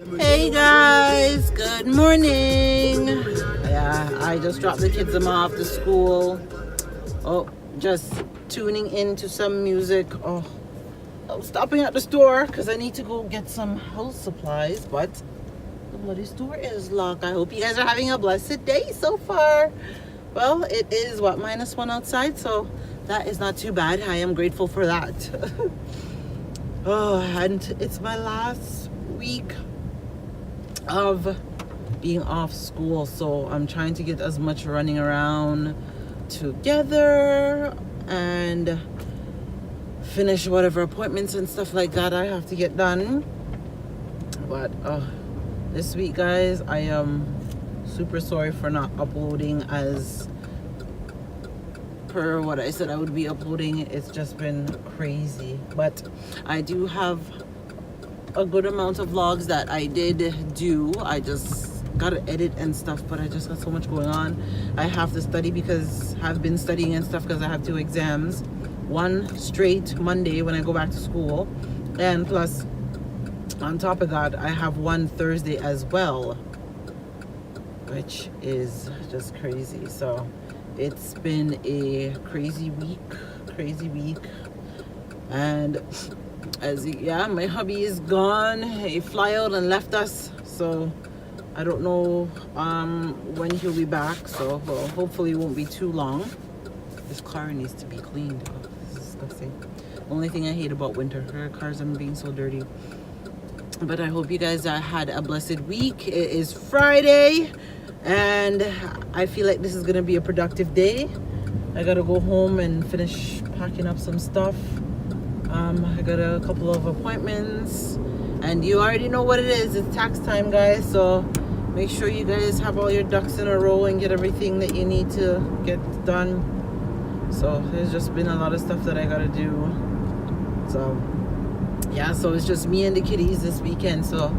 Hey guys, good morning. Yeah, I just dropped the kids them off to school. Oh, just tuning into some music. Oh, I'm stopping at the store because I need to go get some house supplies, but the bloody store is locked. I hope you guys are having a blessed day so far. Well, it is what, -1 outside, so that is not too bad. I am grateful for that. Oh, and it's my last week of being off school, so I'm trying to get as much running around together and finish whatever appointments and stuff like that I have to get done. But this week, guys, I am super sorry for not uploading as per what I said I would be uploading. It's just been crazy, but I do have a good amount of vlogs that I did do. I just gotta edit and stuff, but I just got so much going on. I have to study because I've been studying and stuff because I have 2 exams, one straight Monday when I go back to school, and plus on top of that I have one Thursday as well, which is just crazy. So it's been a crazy week, and my hubby is gone. He fly out and left us, so I don't know when he'll be back. So well, hopefully it won't be too long. This car needs to be cleaned. Oh, this is disgusting. Only thing I hate about winter, cars are being so dirty. But I hope you guys had a blessed week. It is Friday, and I feel like this is gonna be a productive day. I gotta go home and finish packing up some stuff. I got a couple of appointments, and you already know what it is. It's tax time, guys, so make sure you guys have all your ducks in a row and get everything that you need to get done. So there's just been a lot of stuff that I gotta do. So yeah, so it's just me and the kiddies this weekend, so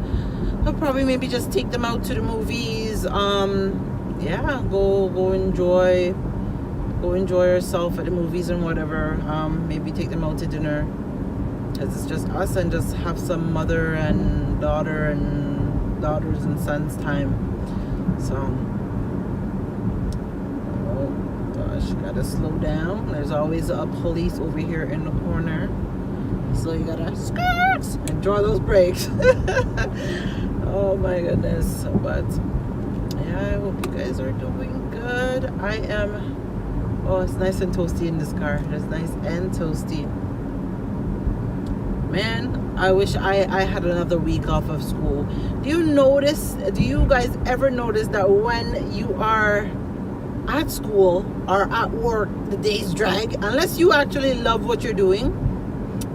I'll probably maybe just take them out to the movies. Yeah, go enjoy yourself at the movies and whatever. Maybe take them out to dinner, because it's just us, and just have some mother and daughter and daughters and sons time. So oh gosh, gotta slow down. There's always a police over here in the corner, so you gotta skirt and draw those brakes. Oh my goodness. But yeah, I hope you guys are doing good. I am. Oh, it's nice and toasty in this car. It's nice and toasty. Man, I wish I had another week off of school. Do you guys ever notice that when you are at school or at work, the days drag? Unless you actually love what you're doing,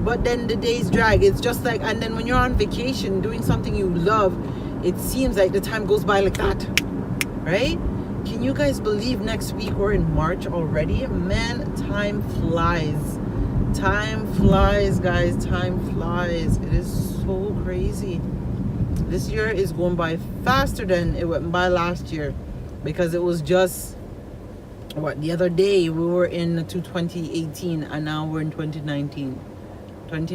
but then the days drag. It's just like, and then when you're on vacation doing something you love, it seems like the time goes by like that, right? Can you guys believe next week we're in March already? Man, time flies. Time flies, guys. Time flies. It is so crazy. This year is going by faster than it went by last year, because it was just, the other day we were in 2018, and now we're in 2019, and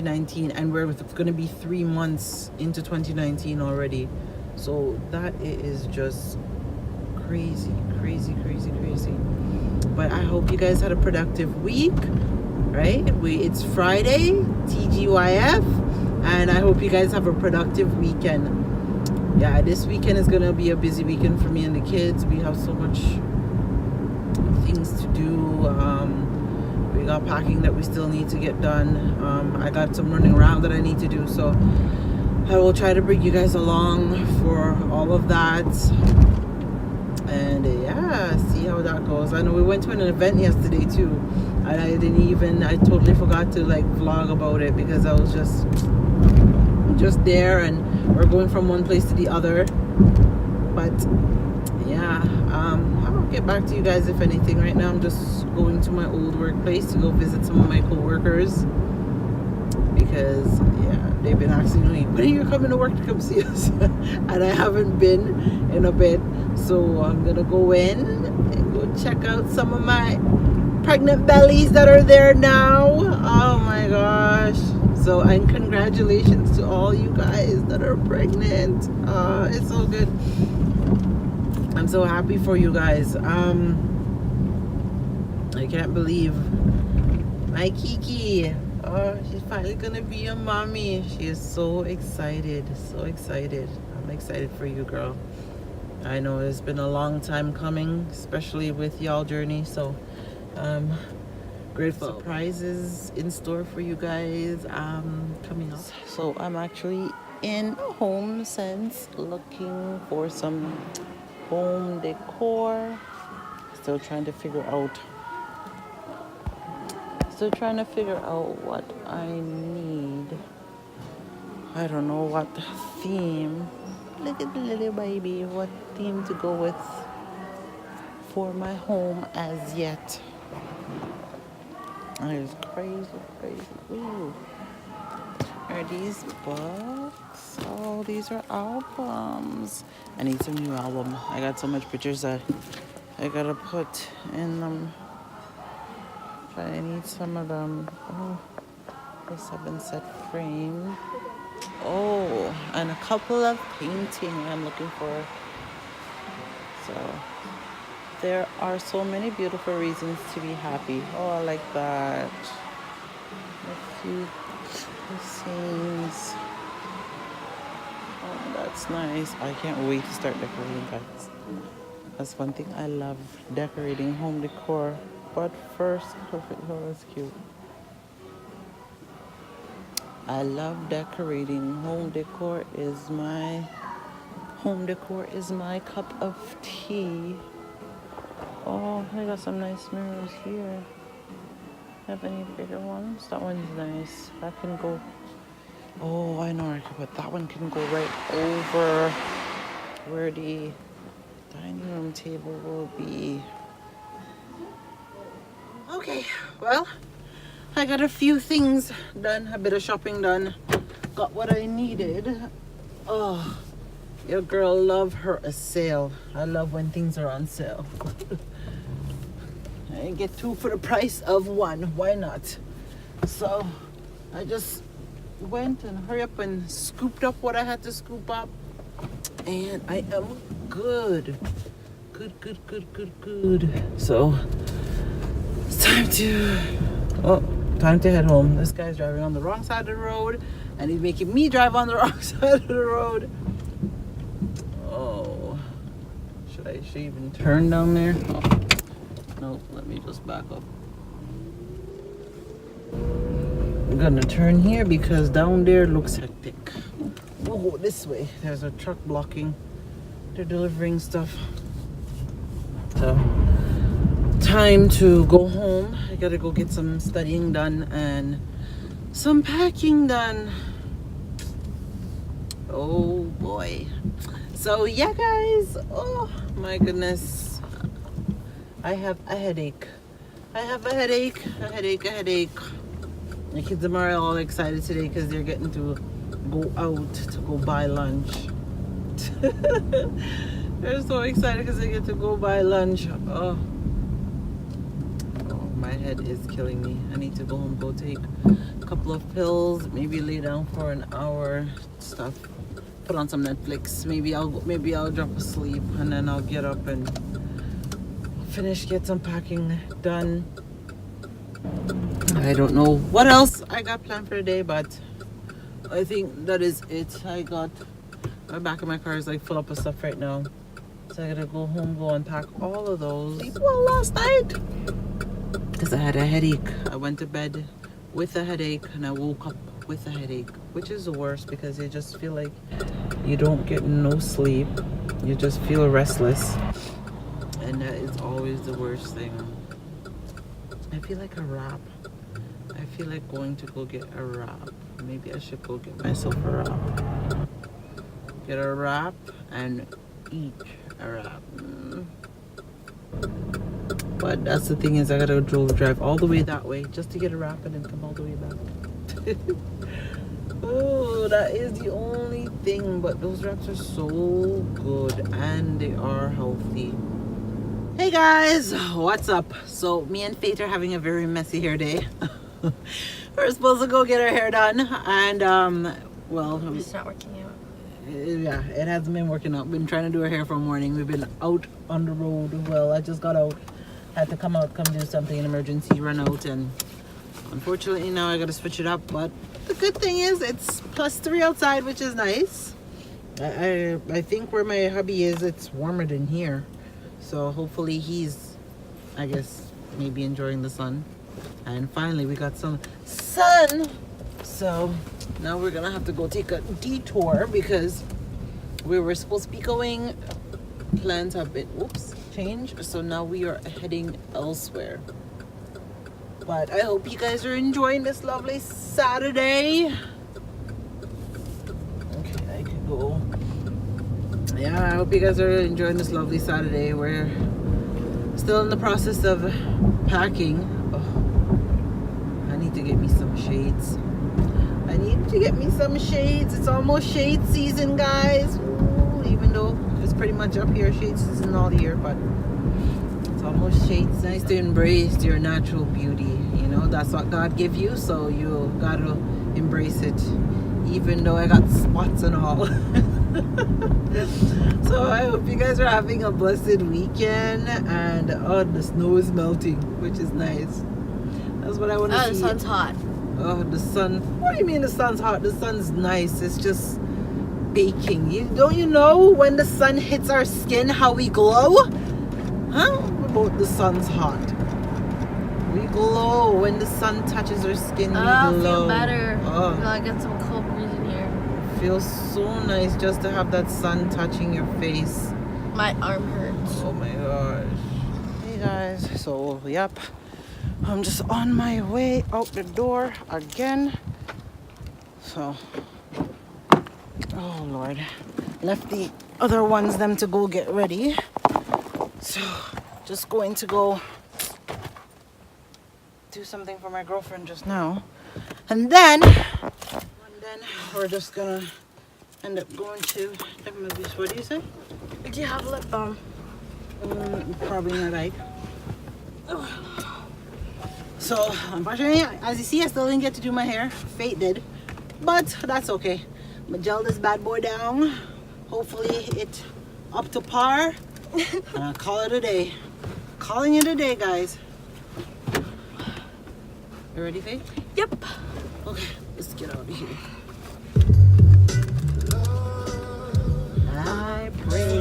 it's going to be 3 months into 2019 already. So that is just crazy. But I hope you guys had a productive week, right? It's Friday, TGYF, and I hope you guys have a productive weekend. Yeah, this weekend is gonna be a busy weekend for me and the kids. We have so much things to do. We got packing that we still need to get done. I got some running around that I need to do, so I will try to bring you guys along for all of that. And yeah, see how that goes. I know we went to an event yesterday too, and I totally forgot to like vlog about it, because I was just there, and we're going from one place to the other. But yeah, I'll get back to you guys if anything. Right now I'm just going to my old workplace to go visit some of my co-workers, because they've been asking me, when are you coming to work to come see us? And I haven't been in a bit, so I'm gonna go in and go check out some of my pregnant bellies that are there now. Oh my gosh, So, and congratulations to all you guys that are pregnant. It's so good. I'm so happy for you guys. I can't believe my Kiki. Oh, she's finally gonna be a mommy. She is so excited, so excited. I'm excited for you, girl. I know it's been a long time coming, especially with y'all journey. So, great surprises in store for you guys coming up. So I'm actually in Home Sense looking for some home decor. Still trying to figure out what I need. I don't know what theme. Look at the little baby. What theme to go with for my home as yet. It's crazy. Ooh. Are these books? Oh, these are albums. I need some new album. I got so much pictures that I gotta put in them. I need some of them. Oh, this have been set framed. Oh, and a couple of painting I'm looking for. So there are so many beautiful reasons to be happy. Oh, I like that. A few scenes. Oh, that's nice. I can't wait to start decorating, guys. That's one thing I love, decorating home decor. But first, perfect. Oh, that's cute. I love decorating. Home decor is my cup of tea. Oh, I got some nice mirrors here. Have any bigger ones? That one's nice. That can go. Oh, I know where I can put that one. Can go right over where the dining room table will be. Okay, well, I got a few things done, a bit of shopping done. Got what I needed. Oh, your girl love her a sale. I love when things are on sale. I get two for the price of one. Why not? So I just went and hurry up and scooped up what I had to scoop up. And I am good. Good. So it's time to head home. This guy's driving on the wrong side of the road and he's making me drive on the wrong side of the road. Oh, should I even turn down there? Oh, no, let me just back up. I'm gonna turn here because down there looks hectic. We'll go this way. There's a truck blocking. They're delivering stuff. So time to go home. I gotta go get some studying done and some packing done. Oh boy. So yeah, guys. Oh my goodness. I have a headache. The kids are all excited today because they're getting to go out to go buy lunch. They're so excited because they get to go buy lunch. Oh, my head is killing me. I need to go home, go take a couple of pills, maybe lay down for an hour, stuff, put on some Netflix. Maybe I'll drop asleep and then I'll get up and finish, get some packing done. I don't know what else I got planned for the day, but I think that is it. I got my back of my car is like full up with stuff right now, so I gotta go home, go unpack all of those. Well, last night because I had a headache. I went to bed with a headache and I woke up with a headache, which is the worst because you just feel like you don't get no sleep. You just feel restless, and that is always the worst thing. I feel like a wrap. I feel like going to go get a wrap. Maybe I should go get myself a wrap. Get a wrap and eat a wrap. But that's the thing is I gotta drive all the way that way just to get a wrap and then come all the way back. Oh, that is the only thing. But those wraps are so good and they are healthy. Hey guys, what's up? So me and Faith are having a very messy hair day. We're supposed to go get our hair done, and well, It's not working out. yeah, it hasn't been working out. Been trying to do our hair from morning. We've been out on the road. Well, I just got out, had to come do something, an emergency, run out, and unfortunately now I gotta switch it up. But the good thing is it's +3 outside, which is nice. I think where my hubby is, it's warmer than here, so hopefully he's, I guess, maybe enjoying the sun. And finally we got some sun, so now we're gonna have to go take a detour because we were supposed to be going, plans have been changed, so now we are heading elsewhere. But I hope you guys are enjoying this lovely Saturday. Okay, I can go. Yeah, I hope you guys are enjoying this lovely Saturday. We're still in the process of packing. Oh, I need to get me some shades. It's almost shade season, guys. Ooh, even though it's pretty much up here, shade season all year, but it's almost shade. It's nice to embrace your natural beauty. You know, that's what God gave you, so you gotta embrace it. Even though I got spots and all. So I hope you guys are having a blessed weekend, and the snow is melting, which is nice. That's what I want to see. The sun's hot. Oh, the sun. What do you mean the sun's hot? The sun's nice. It's just baking. Don't you know when the sun hits our skin how we glow? Huh? About the sun's hot. We glow when the sun touches our skin. We glow. I feel better. Oh. I get some cold breeze in here. It feels so nice just to have that sun touching your face. My arm hurts. Oh my gosh. Hey guys. So yep, I'm just on my way out the door again. So, oh Lord, left the other ones them to go get ready. So just going to go do something for my girlfriend just now, and then we're just gonna end up going to, what do you say? Do you have lip balm? Probably not right. So unfortunately, as you see, I still didn't get to do my hair. Fate did, but that's okay. I'm gonna gel this bad boy down. Hopefully it up to par, and I'll call it a day. Calling it a day, guys. You ready, Faith? Yep. Okay, let's get out of here. I pray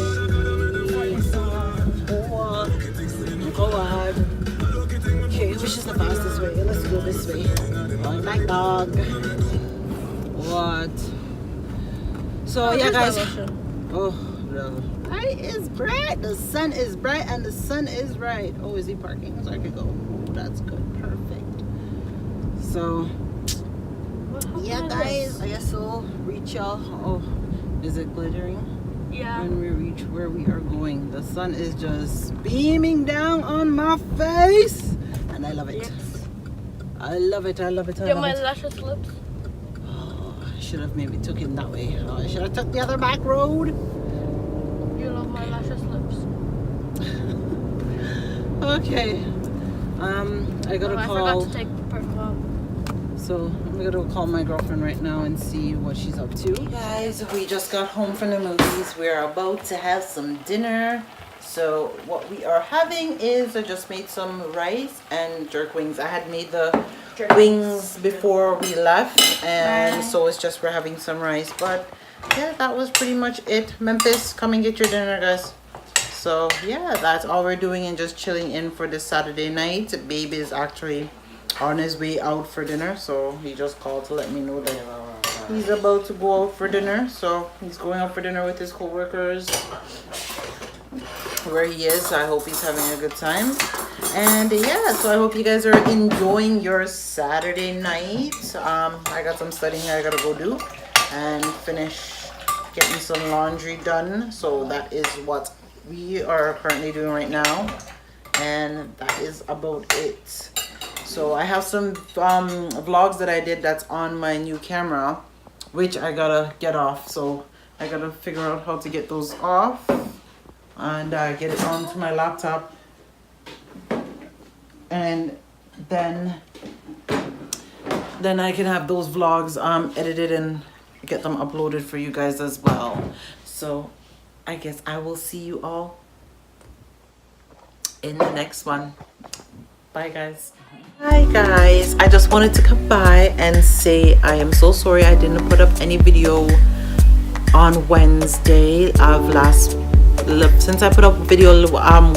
for God. Okay, which is the fastest way? Let's go this way. Oh my dog. What? So yeah, guys. Oh, the light is bright. The sun is bright, and the sun is right. Oh, is he parking? So I could go. Oh, that's good. Perfect. So yeah, guys. I guess we'll reach y'all. Oh, is it glittering? Yeah. When we reach where we are going, the sun is just beaming down on my face, and I love it. Yes. I love it. I love it. I Get love my it. luscious lips. Oh, I should have maybe took it that way. Oh, I should have took the other back road. You love my luscious lips. Okay. I gotta I call. forgot to take the perfume off. So I'm gonna go call my girlfriend right now and see what she's up to. Hey guys, we just got home from the movies. We're about to have some dinner. So what we are having is I just made some rice and jerk wings. I had made the wings before we left, and so it's just we're having some rice. But yeah, that was pretty much it. Memphis, come and get your dinner, guys. So yeah, that's all we're doing, and just chilling in for this Saturday night. Babe is actually on his way out for dinner, so he just called to let me know that he's about to go out for dinner. So he's going out for dinner with his co-workers where he is. I hope he's having a good time. And yeah, so I hope you guys are enjoying your Saturday night. I got some studying I gotta go do and finish getting some laundry done. So that is what we are currently doing right now, and that is about it. So I have some vlogs that I did that's on my new camera, which I gotta get off. So I gotta figure out how to get those off and get it onto my laptop. And then then I can have those vlogs edited and get them uploaded for you guys as well. So I guess I will see you all in the next one. Bye guys. Hi guys, I just wanted to come by and say I am so sorry I didn't put up any video on Wednesday of since I put up a video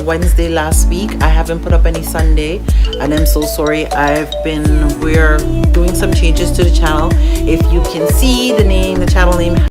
Wednesday last week. I haven't put up any Sunday, and I'm so sorry. We're doing some changes to the channel. If you can see the channel name